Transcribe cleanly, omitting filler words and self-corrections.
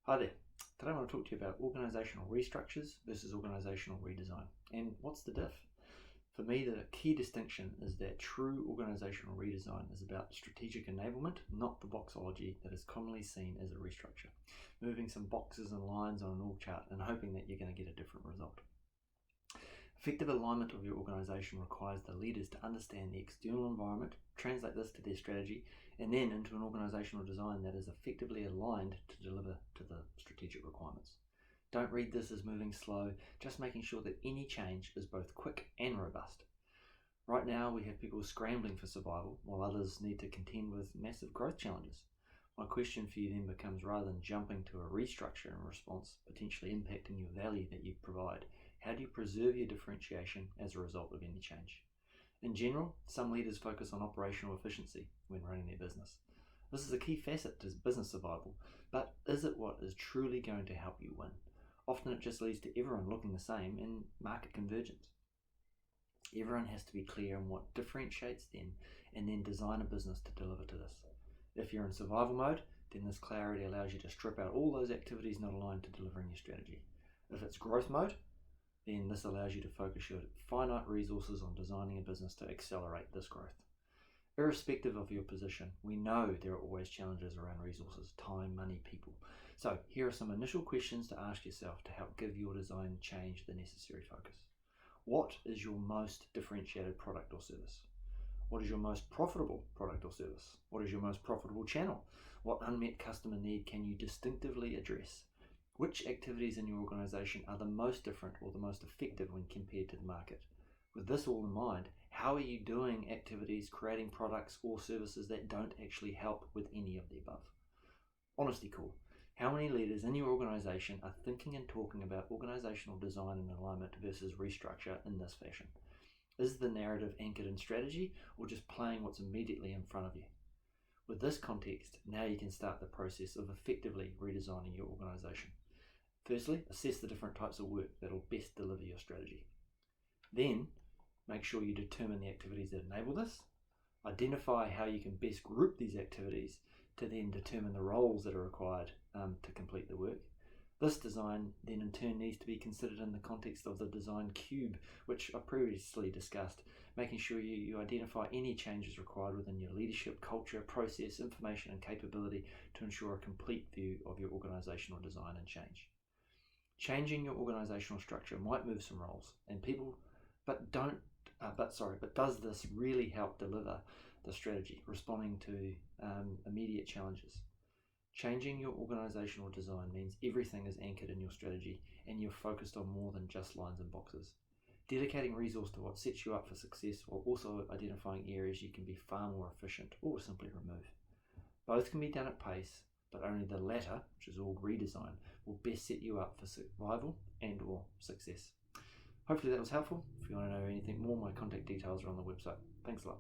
Hi there. Today I want to talk to you about organisational restructures versus organisational redesign. And what's the diff? For me, the key distinction is that true organisational redesign is about strategic enablement, not the boxology that is commonly seen as a restructure. Moving some boxes and lines on an org chart and hoping that you're going to get a different result. Effective alignment of your organisation requires the leaders to understand the external environment, translate this to their strategy, and then into an organisational design that is effectively aligned to deliver to the strategic requirements. Don't read this as moving slow, just making sure that any change is both quick and robust. Right now we have people scrambling for survival while others need to contend with massive growth challenges. My question for you then becomes, rather than jumping to a restructure in response, potentially impacting your value that you provide, how do you preserve your differentiation as a result of any change? In general, some leaders focus on operational efficiency when running their business. This is a key facet to business survival, but is it what is truly going to help you win? Often it just leads to everyone looking the same and market convergence. Everyone has to be clear on what differentiates them and then design a business to deliver to this. If you're in survival mode, then this clarity allows you to strip out all those activities not aligned to delivering your strategy. If it's growth mode, then this allows you to focus your finite resources on designing a business to accelerate this growth. Irrespective of your position, we know there are always challenges around resources, time, money, people. So here are some initial questions to ask yourself to help give your design change the necessary focus. What is your most differentiated product or service? What is your most profitable product or service? What is your most profitable channel? What unmet customer need can you distinctively address? Which activities in your organisation are the most different or the most effective when compared to the market? With this all in mind, how are you doing activities, creating products or services that don't actually help with any of the above? Honesty call. How many leaders in your organisation are thinking and talking about organisational design and alignment versus restructure in this fashion? Is the narrative anchored in strategy or just playing what's immediately in front of you? With this context, now you can start the process of effectively redesigning your organisation. Firstly, assess the different types of work that will best deliver your strategy. Then, make sure you determine the activities that enable this. Identify how you can best group these activities to then determine the roles that are required to complete the work. This design then in turn needs to be considered in the context of the design cube, which I previously discussed, making sure you identify any changes required within your leadership, culture, process, information and capability to ensure a complete view of your organisational design and change. Changing your organisational structure might move some roles and people, but does this really help deliver the strategy, responding to immediate challenges? Changing your organisational design means everything is anchored in your strategy and you're focused on more than just lines and boxes. Dedicating resource to what sets you up for success while also identifying areas you can be far more efficient or simply remove. Both can be done at pace, but only the latter, which is org redesign, will best set you up for survival and or success. Hopefully that was helpful. If you want to know anything more, my contact details are on the website. Thanks a lot.